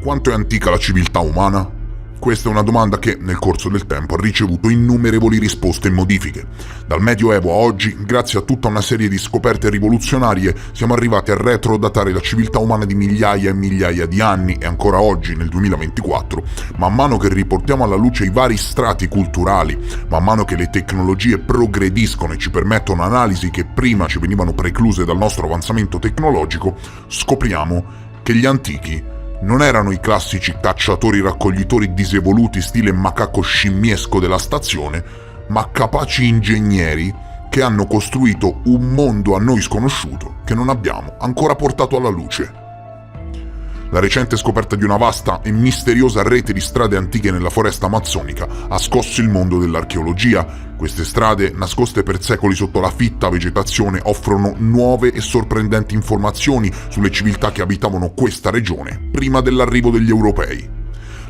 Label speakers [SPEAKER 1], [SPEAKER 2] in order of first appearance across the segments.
[SPEAKER 1] Quanto è antica la civiltà umana? Questa è una domanda che, nel corso del tempo, ha ricevuto innumerevoli risposte e modifiche. Dal Medioevo a oggi, grazie a tutta una serie di scoperte rivoluzionarie, siamo arrivati a retrodatare la civiltà umana di migliaia e migliaia di anni e ancora oggi, nel 2024, man mano che riportiamo alla luce i vari strati culturali, man mano che le tecnologie progrediscono e ci permettono analisi che prima ci venivano precluse dal nostro avanzamento tecnologico, scopriamo che gli antichi non erano i classici cacciatori-raccoglitori disevoluti stile macaco scimmiesco della stazione, ma capaci ingegneri che hanno costruito un mondo a noi sconosciuto che non abbiamo ancora portato alla luce. La recente scoperta di una vasta e misteriosa rete di strade antiche nella foresta amazzonica ha scosso il mondo dell'archeologia. Queste strade, nascoste per secoli sotto la fitta vegetazione, offrono nuove e sorprendenti informazioni sulle civiltà che abitavano questa regione prima dell'arrivo degli europei.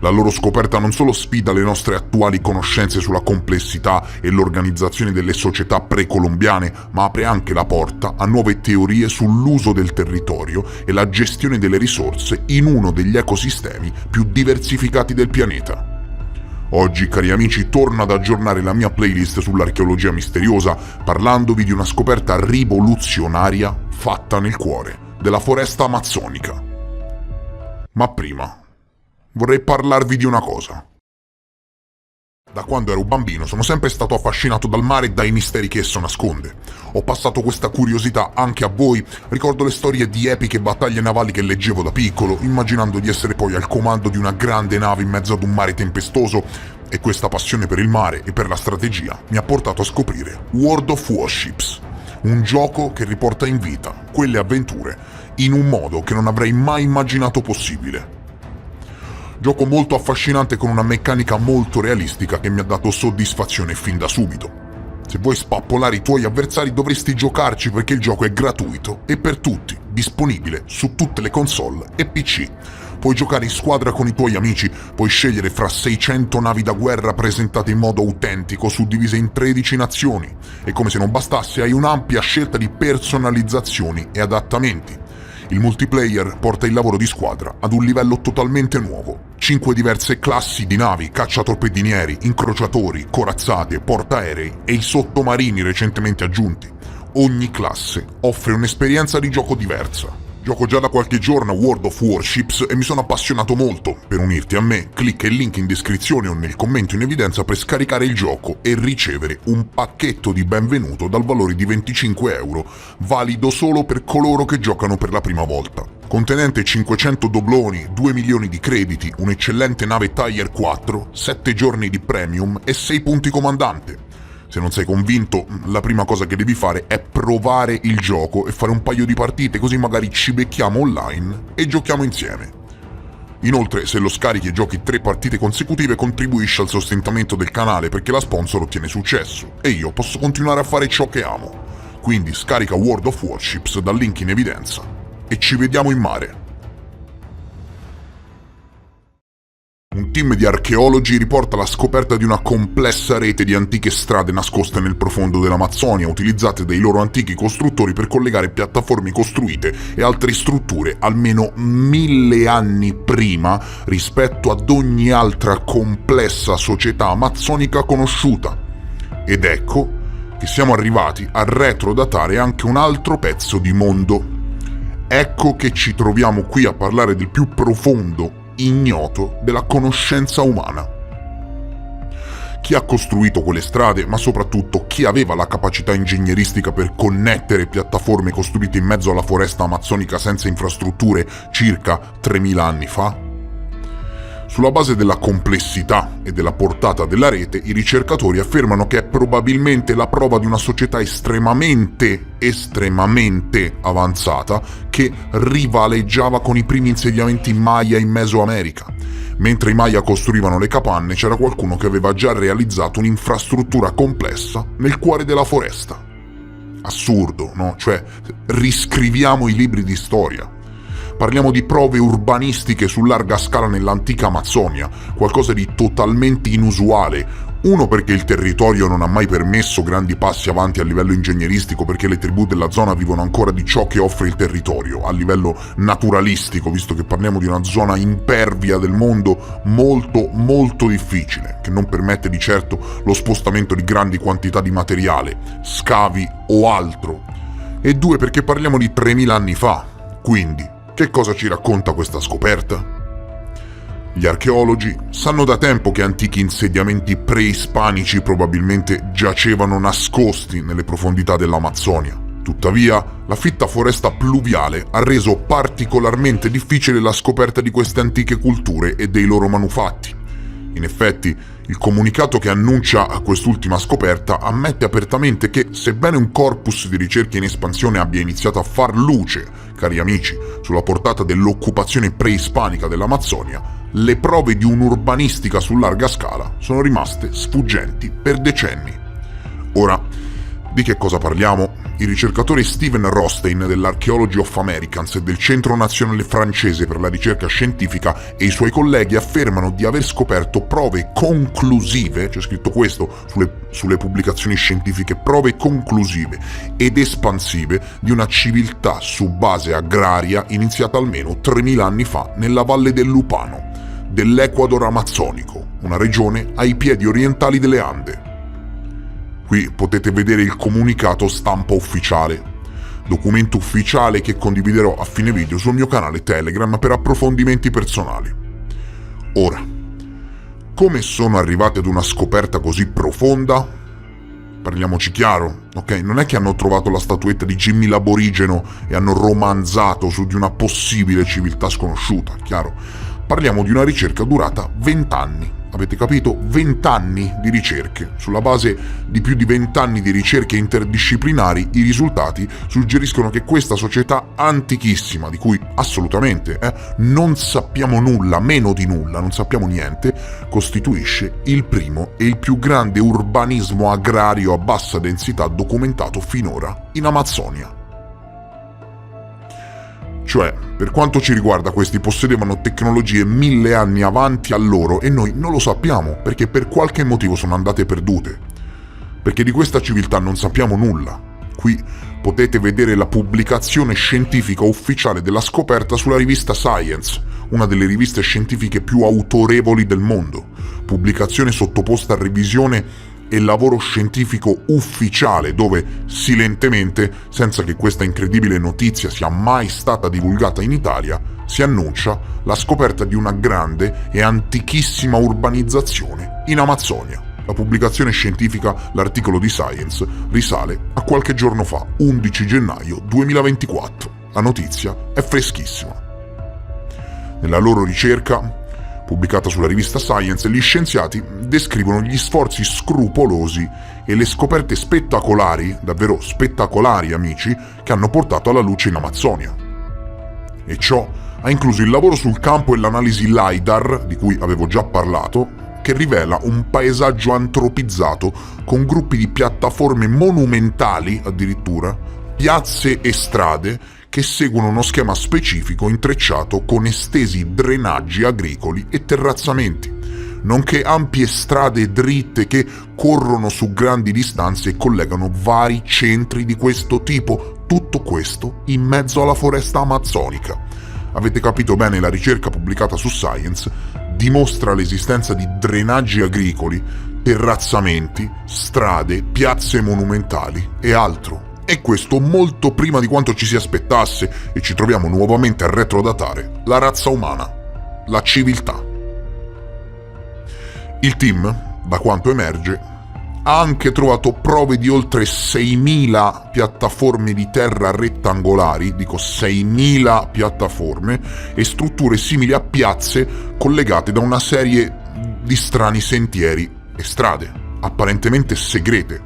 [SPEAKER 1] La loro scoperta non solo sfida le nostre attuali conoscenze sulla complessità e l'organizzazione delle società precolombiane, ma apre anche la porta a nuove teorie sull'uso del territorio e la gestione delle risorse in uno degli ecosistemi più diversificati del pianeta. Oggi, cari amici, torno ad aggiornare la mia playlist sull'archeologia misteriosa, parlandovi di una scoperta rivoluzionaria fatta nel cuore della foresta amazzonica. Ma prima vorrei parlarvi di una cosa. Da quando ero bambino sono sempre stato affascinato dal mare e dai misteri che esso nasconde. Ho passato questa curiosità anche a voi, ricordo le storie di epiche battaglie navali che leggevo da piccolo, immaginando di essere poi al comando di una grande nave in mezzo ad un mare tempestoso, e questa passione per il mare e per la strategia mi ha portato a scoprire World of Warships, un gioco che riporta in vita quelle avventure in un modo che non avrei mai immaginato possibile. Gioco molto affascinante con una meccanica molto realistica che mi ha dato soddisfazione fin da subito. Se vuoi spappolare i tuoi avversari dovresti giocarci perché il gioco è gratuito e per tutti, disponibile su tutte le console e PC. Puoi giocare in squadra con i tuoi amici, puoi scegliere fra 600 navi da guerra presentate in modo autentico, suddivise in 13 nazioni, e come se non bastasse hai un'ampia scelta di personalizzazioni e adattamenti. Il multiplayer porta il lavoro di squadra ad un livello totalmente nuovo. 5 diverse classi di navi, cacciatorpedinieri, incrociatori, corazzate, portaerei e i sottomarini recentemente aggiunti. Ogni classe offre un'esperienza di gioco diversa. Gioco già da qualche giorno a World of Warships e mi sono appassionato molto. Per unirti a me, clicca il link in descrizione o nel commento in evidenza per scaricare il gioco e ricevere un pacchetto di benvenuto dal valore di 25 €, valido solo per coloro che giocano per la prima volta. Contenente 500 dobloni, 2 milioni di crediti, un'eccellente nave Tier 4, 7 giorni di premium e 6 punti comandante. Se non sei convinto, la prima cosa che devi fare è provare il gioco e fare un paio di partite, così magari ci becchiamo online e giochiamo insieme. Inoltre, se lo scarichi e giochi 3 partite consecutive, contribuisci al sostentamento del canale perché la sponsor ottiene successo e io posso continuare a fare ciò che amo. Quindi scarica World of Warships dal link in evidenza e ci vediamo in mare. Un team di archeologi riporta la scoperta di una complessa rete di antiche strade nascoste nel profondo dell'Amazzonia, utilizzate dai loro antichi costruttori per collegare piattaforme costruite e altre strutture almeno 1000 anni prima rispetto ad ogni altra complessa società amazzonica conosciuta. Ed ecco che siamo arrivati a retrodatare anche un altro pezzo di mondo. Ecco che ci troviamo qui a parlare del più profondo ignoto della conoscenza umana. Chi ha costruito quelle strade, ma soprattutto chi aveva la capacità ingegneristica per connettere piattaforme costruite in mezzo alla foresta amazzonica senza infrastrutture circa 3000 anni fa? Sulla base della complessità e della portata della rete, i ricercatori affermano che è probabilmente la prova di una società estremamente avanzata che rivaleggiava con i primi insediamenti Maya in Mesoamerica. Mentre i Maya costruivano le capanne, c'era qualcuno che aveva già realizzato un'infrastruttura complessa nel cuore della foresta. Assurdo, no? Cioè, riscriviamo i libri di storia. Parliamo di prove urbanistiche su larga scala nell'antica Amazzonia, qualcosa di totalmente inusuale. Uno, perché il territorio non ha mai permesso grandi passi avanti a livello ingegneristico, perché le tribù della zona vivono ancora di ciò che offre il territorio, a livello naturalistico, visto che parliamo di una zona impervia del mondo molto difficile, che non permette di certo lo spostamento di grandi quantità di materiale, scavi o altro. E due, perché parliamo di 3000 anni fa, quindi che cosa ci racconta questa scoperta? Gli archeologi sanno da tempo che antichi insediamenti preispanici probabilmente giacevano nascosti nelle profondità dell'Amazzonia. Tuttavia, la fitta foresta pluviale ha reso particolarmente difficile la scoperta di queste antiche culture e dei loro manufatti. In effetti, il comunicato che annuncia quest'ultima scoperta ammette apertamente che, sebbene un corpus di ricerche in espansione abbia iniziato a far luce, cari amici, sulla portata dell'occupazione preispanica dell'Amazzonia, le prove di un'urbanistica su larga scala sono rimaste sfuggenti per decenni. Ora, di che cosa parliamo? Il ricercatore Steven Rostein dell'Archaeology of Americans e del Centro Nazionale Francese per la Ricerca Scientifica e i suoi colleghi affermano di aver scoperto prove conclusive, c'è scritto questo sulle pubblicazioni scientifiche, prove conclusive ed espansive di una civiltà su base agraria iniziata almeno 3000 anni fa nella valle del Lupano, dell'Ecuador amazzonico, una regione ai piedi orientali delle Ande. Qui potete vedere il comunicato stampa ufficiale, documento ufficiale che condividerò a fine video sul mio canale Telegram per approfondimenti personali. Ora, come sono arrivati ad una scoperta così profonda? Parliamoci chiaro, ok? Non è che hanno trovato la statuetta di Jimmy l'Aborigeno e hanno romanzato su di una possibile civiltà sconosciuta, chiaro? Parliamo di una ricerca durata 20 anni. Avete capito? 20 anni di ricerche. Sulla base di più di 20 anni di ricerche interdisciplinari, i risultati suggeriscono che questa società antichissima, di cui assolutamente non sappiamo nulla, meno di nulla, non sappiamo niente, costituisce il primo e il più grande urbanismo agrario a bassa densità documentato finora in Amazzonia. Cioè, per quanto ci riguarda, questi possedevano tecnologie 1000 anni avanti a loro e noi non lo sappiamo, perché per qualche motivo sono andate perdute. Perché di questa civiltà non sappiamo nulla. Qui potete vedere la pubblicazione scientifica ufficiale della scoperta sulla rivista Science, una delle riviste scientifiche più autorevoli del mondo. Pubblicazione sottoposta a revisione e lavoro scientifico ufficiale dove, silentemente, senza che questa incredibile notizia sia mai stata divulgata in Italia, si annuncia la scoperta di una grande e antichissima urbanizzazione in Amazzonia. La pubblicazione scientifica, l'articolo di Science, risale a qualche giorno fa, 11 gennaio 2024. La notizia è freschissima. Nella loro ricerca, pubblicata sulla rivista Science, gli scienziati descrivono gli sforzi scrupolosi e le scoperte spettacolari, davvero spettacolari amici, che hanno portato alla luce in Amazzonia. E ciò ha incluso il lavoro sul campo e l'analisi LiDAR, di cui avevo già parlato, che rivela un paesaggio antropizzato con gruppi di piattaforme monumentali, addirittura, piazze e strade che seguono uno schema specifico intrecciato con estesi drenaggi agricoli e terrazzamenti, nonché ampie strade dritte che corrono su grandi distanze e collegano vari centri di questo tipo, tutto questo in mezzo alla foresta amazzonica. Avete capito bene, la ricerca pubblicata su Science dimostra l'esistenza di drenaggi agricoli, terrazzamenti, strade, piazze monumentali e altro. E questo molto prima di quanto ci si aspettasse, e ci troviamo nuovamente a retrodatare la razza umana, la civiltà. Il team, da quanto emerge, ha anche trovato prove di oltre 6.000 piattaforme di terra rettangolari, dico 6.000 piattaforme, e strutture simili a piazze collegate da una serie di strani sentieri e strade, apparentemente segrete.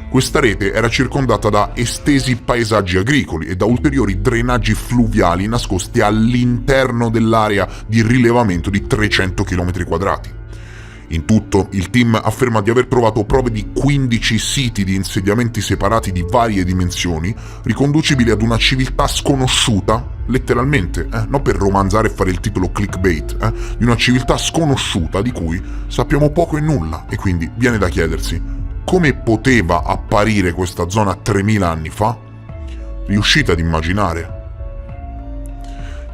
[SPEAKER 1] Questa rete era circondata da estesi paesaggi agricoli e da ulteriori drenaggi fluviali nascosti all'interno dell'area di rilevamento di 300 km². In tutto, il team afferma di aver trovato prove di 15 siti di insediamenti separati di varie dimensioni, riconducibili ad una civiltà sconosciuta, letteralmente, non per romanzare e fare il titolo clickbait, di una civiltà sconosciuta di cui sappiamo poco e nulla, e quindi viene da chiedersi: come poteva apparire questa zona 3000 anni fa? Riuscite ad immaginare?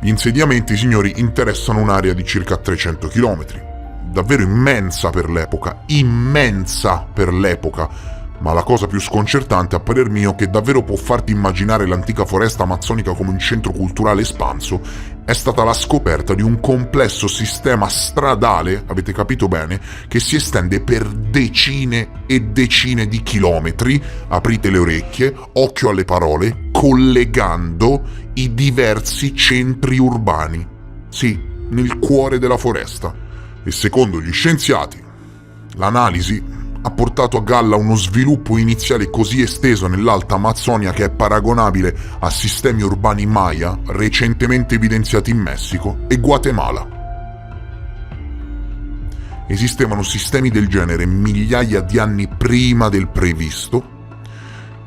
[SPEAKER 1] Gli insediamenti, signori, interessano un'area di circa 300 km, davvero immensa per l'epoca, ma la cosa più sconcertante a parer mio, che davvero può farti immaginare l'antica foresta amazzonica come un centro culturale espanso, è stata la scoperta di un complesso sistema stradale, avete capito bene, che si estende per decine e decine di chilometri, aprite le orecchie, occhio alle parole, collegando i diversi centri urbani. Sì, nel cuore della foresta. E secondo gli scienziati, l'analisi ha portato a galla uno sviluppo iniziale così esteso nell'Alta Amazzonia che è paragonabile a sistemi urbani Maya recentemente evidenziati in Messico e Guatemala. Esistevano sistemi del genere migliaia di anni prima del previsto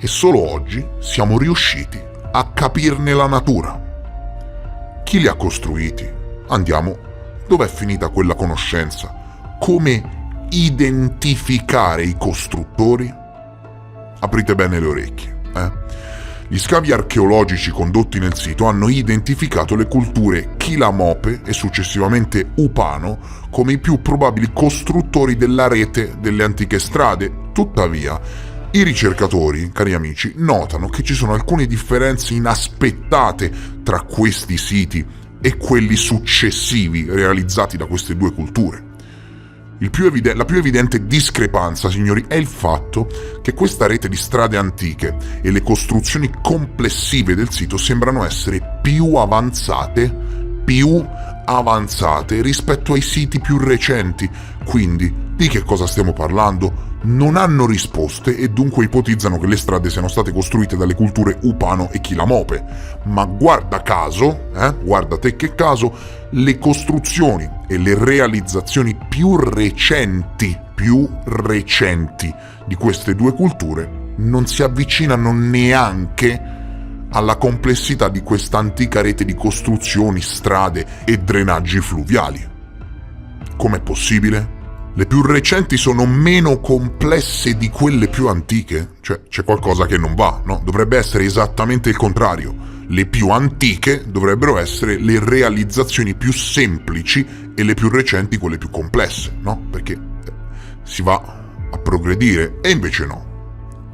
[SPEAKER 1] e solo oggi siamo riusciti a capirne la natura. Chi li ha costruiti? Andiamo. Dov'è finita quella conoscenza? Come identificare i costruttori? Aprite bene le orecchie, Gli scavi archeologici condotti nel sito hanno identificato le culture Chilamope e successivamente Upano come i più probabili costruttori della rete delle antiche strade. Tuttavia, i ricercatori, cari amici, notano che ci sono alcune differenze inaspettate tra questi siti e quelli successivi realizzati da queste due culture. La più evidente discrepanza, signori, è il fatto che questa rete di strade antiche e le costruzioni complessive del sito sembrano essere più avanzate rispetto ai siti più recenti. Quindi, di che cosa stiamo parlando? Non hanno risposte e dunque ipotizzano che le strade siano state costruite dalle culture Upano e Chilamope. Ma guarda caso, guarda te che caso, le costruzioni e le realizzazioni più recenti di queste due culture non si avvicinano neanche alla complessità di questa antica rete di costruzioni, strade e drenaggi fluviali. Com'è possibile? Le più recenti sono meno complesse di quelle più antiche? Cioè, c'è qualcosa che non va, no? Dovrebbe essere esattamente il contrario. Le più antiche dovrebbero essere le realizzazioni più semplici e le più recenti quelle più complesse, no? Perché si va a progredire, e invece no.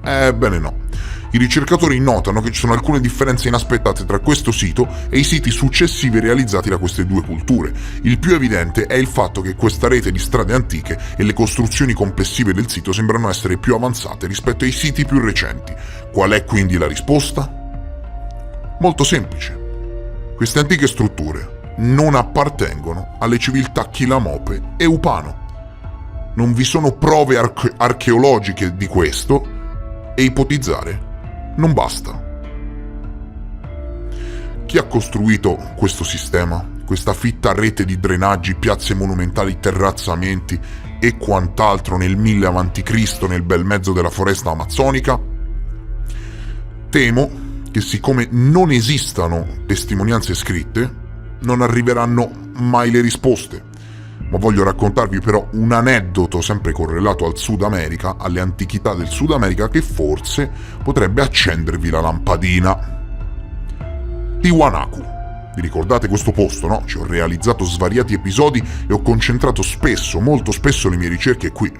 [SPEAKER 1] Ebbene no. I ricercatori notano che ci sono alcune differenze inaspettate tra questo sito e i siti successivi realizzati da queste due culture. Il più evidente è il fatto che questa rete di strade antiche e le costruzioni complessive del sito sembrano essere più avanzate rispetto ai siti più recenti. Qual è quindi la risposta? Molto semplice. Queste antiche strutture non appartengono alle civiltà Chilamope e Upano. Non vi sono prove archeologiche di questo e ipotizzare non basta. Chi ha costruito questo sistema, questa fitta rete di drenaggi, piazze monumentali, terrazzamenti e quant'altro nel 1000 a.C. nel bel mezzo della foresta amazzonica? Temo che siccome non esistano testimonianze scritte, non arriveranno mai le risposte. Ma voglio raccontarvi però un aneddoto sempre correlato al Sud America, alle antichità del Sud America, che forse potrebbe accendervi la lampadina. Tiwanaku. Vi ricordate questo posto, no? Ci ho realizzato svariati episodi e ho concentrato spesso, molto spesso, le mie ricerche qui.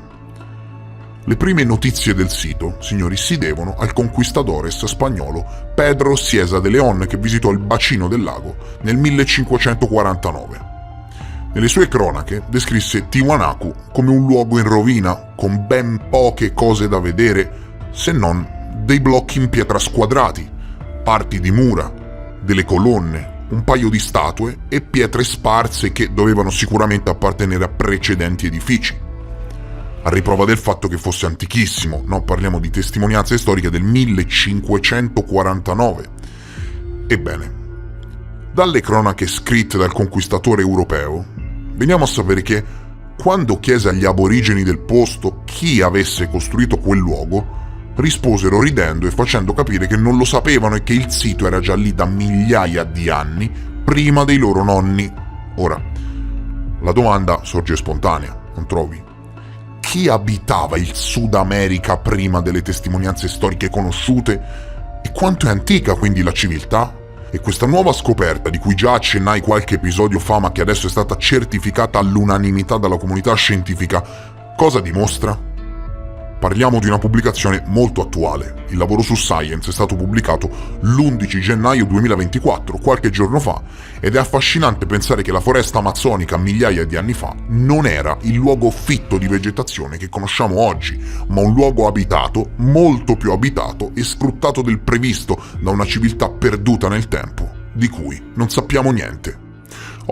[SPEAKER 1] Le prime notizie del sito, signori, si devono al conquistadores spagnolo Pedro Cieza de León, che visitò il bacino del lago nel 1549. Nelle sue cronache descrisse Tiwanaku come un luogo in rovina, con ben poche cose da vedere, se non dei blocchi in pietra squadrati, parti di mura, delle colonne, un paio di statue e pietre sparse che dovevano sicuramente appartenere a precedenti edifici. A riprova del fatto che fosse antichissimo, no? Parliamo di testimonianze storiche del 1549. Ebbene, dalle cronache scritte dal conquistatore europeo, veniamo a sapere che quando chiese agli aborigeni del posto chi avesse costruito quel luogo, risposero ridendo e facendo capire che non lo sapevano e che il sito era già lì da migliaia di anni prima dei loro nonni. Ora, la domanda sorge spontanea, non trovi? Chi abitava il Sud America prima delle testimonianze storiche conosciute? E quanto è antica quindi la civiltà? E questa nuova scoperta, di cui già accennai qualche episodio fa ma che adesso è stata certificata all'unanimità dalla comunità scientifica, cosa dimostra? Parliamo di una pubblicazione molto attuale. Il lavoro su Science è stato pubblicato l'11 gennaio 2024, qualche giorno fa, ed è affascinante pensare che la foresta amazzonica migliaia di anni fa non era il luogo fitto di vegetazione che conosciamo oggi, ma un luogo abitato, molto più abitato e sfruttato del previsto da una civiltà perduta nel tempo, di cui non sappiamo niente.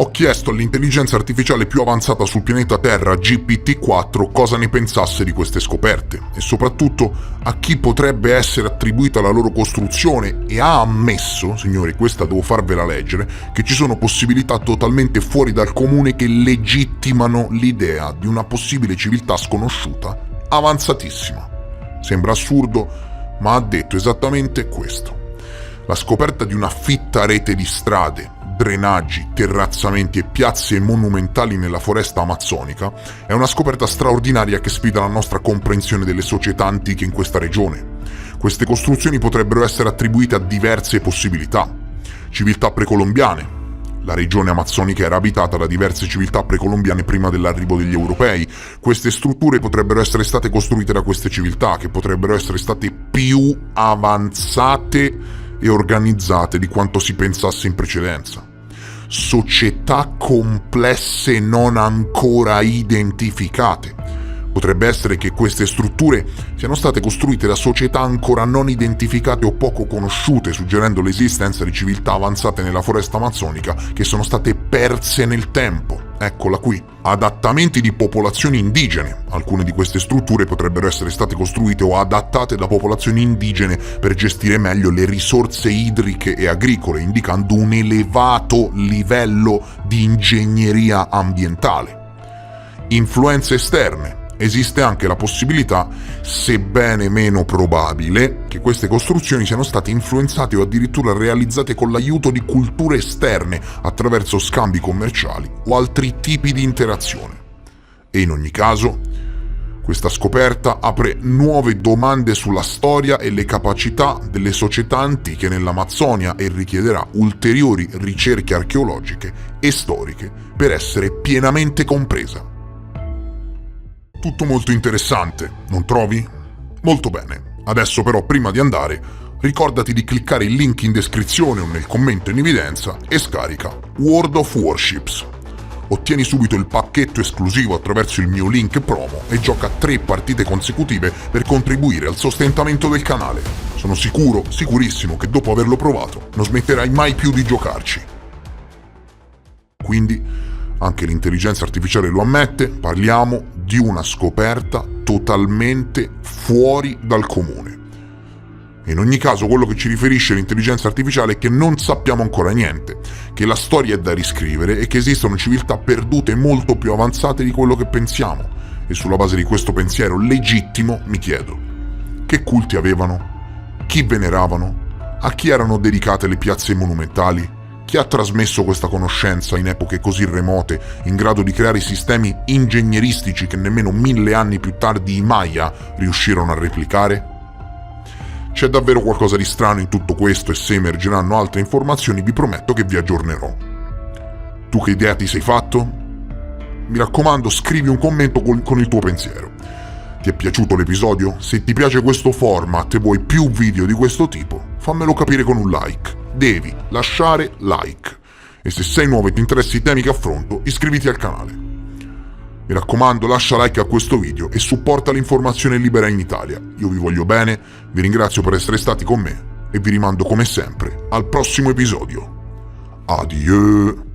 [SPEAKER 1] Ho chiesto all'intelligenza artificiale più avanzata sul pianeta Terra, GPT-4, cosa ne pensasse di queste scoperte e soprattutto a chi potrebbe essere attribuita la loro costruzione, e ha ammesso, signori, questa devo farvela leggere, che ci sono possibilità totalmente fuori dal comune che legittimano l'idea di una possibile civiltà sconosciuta, avanzatissima. Sembra assurdo, ma ha detto esattamente questo. La scoperta di una fitta rete di strade, drenaggi, terrazzamenti e piazze monumentali nella foresta amazzonica è una scoperta straordinaria che sfida la nostra comprensione delle società antiche in questa regione. Queste costruzioni potrebbero essere attribuite a diverse possibilità. Civiltà precolombiane. La regione amazzonica era abitata da diverse civiltà precolombiane prima dell'arrivo degli europei. Queste strutture potrebbero essere state costruite da queste civiltà, che potrebbero essere state più avanzate e organizzate di quanto si pensasse in precedenza. Società complesse non ancora identificate. Potrebbe essere che queste strutture siano state costruite da società ancora non identificate o poco conosciute, suggerendo l'esistenza di civiltà avanzate nella foresta amazzonica che sono state perse nel tempo. Eccola qui. Adattamenti di popolazioni indigene. Alcune di queste strutture potrebbero essere state costruite o adattate da popolazioni indigene per gestire meglio le risorse idriche e agricole, indicando un elevato livello di ingegneria ambientale. Influenze esterne. Esiste anche la possibilità, sebbene meno probabile, che queste costruzioni siano state influenzate o addirittura realizzate con l'aiuto di culture esterne attraverso scambi commerciali o altri tipi di interazione. E in ogni caso, questa scoperta apre nuove domande sulla storia e le capacità delle società antiche nell'Amazzonia e richiederà ulteriori ricerche archeologiche e storiche per essere pienamente compresa. Tutto molto interessante, non trovi? Molto bene. Adesso però, prima di andare, ricordati di cliccare il link in descrizione o nel commento in evidenza e scarica World of Warships. Ottieni subito il pacchetto esclusivo attraverso il mio link promo e gioca 3 partite consecutive per contribuire al sostentamento del canale. Sono sicurissimo che dopo averlo provato non smetterai mai più di giocarci. Quindi, anche l'intelligenza artificiale lo ammette, parliamo di una scoperta totalmente fuori dal comune. In ogni caso, quello che ci riferisce l'intelligenza artificiale è che non sappiamo ancora niente, che la storia è da riscrivere e che esistono civiltà perdute molto più avanzate di quello che pensiamo. E sulla base di questo pensiero legittimo mi chiedo: che culti avevano? Chi veneravano? A chi erano dedicate le piazze monumentali? Chi ha trasmesso questa conoscenza in epoche così remote, in grado di creare sistemi ingegneristici che nemmeno 1000 anni più tardi i Maya riuscirono a replicare? C'è davvero qualcosa di strano in tutto questo e se emergeranno altre informazioni vi prometto che vi aggiornerò. Tu che idea ti sei fatto? Mi raccomando, scrivi un commento con il tuo pensiero. Ti è piaciuto l'episodio? Se ti piace questo format e vuoi più video di questo tipo, fammelo capire con un like. Devi lasciare like. E se sei nuovo e ti interessi i temi che affronto, iscriviti al canale. Mi raccomando, lascia like a questo video e supporta l'informazione libera in Italia. Io vi voglio bene, vi ringrazio per essere stati con me e vi rimando come sempre al prossimo episodio. Adieu!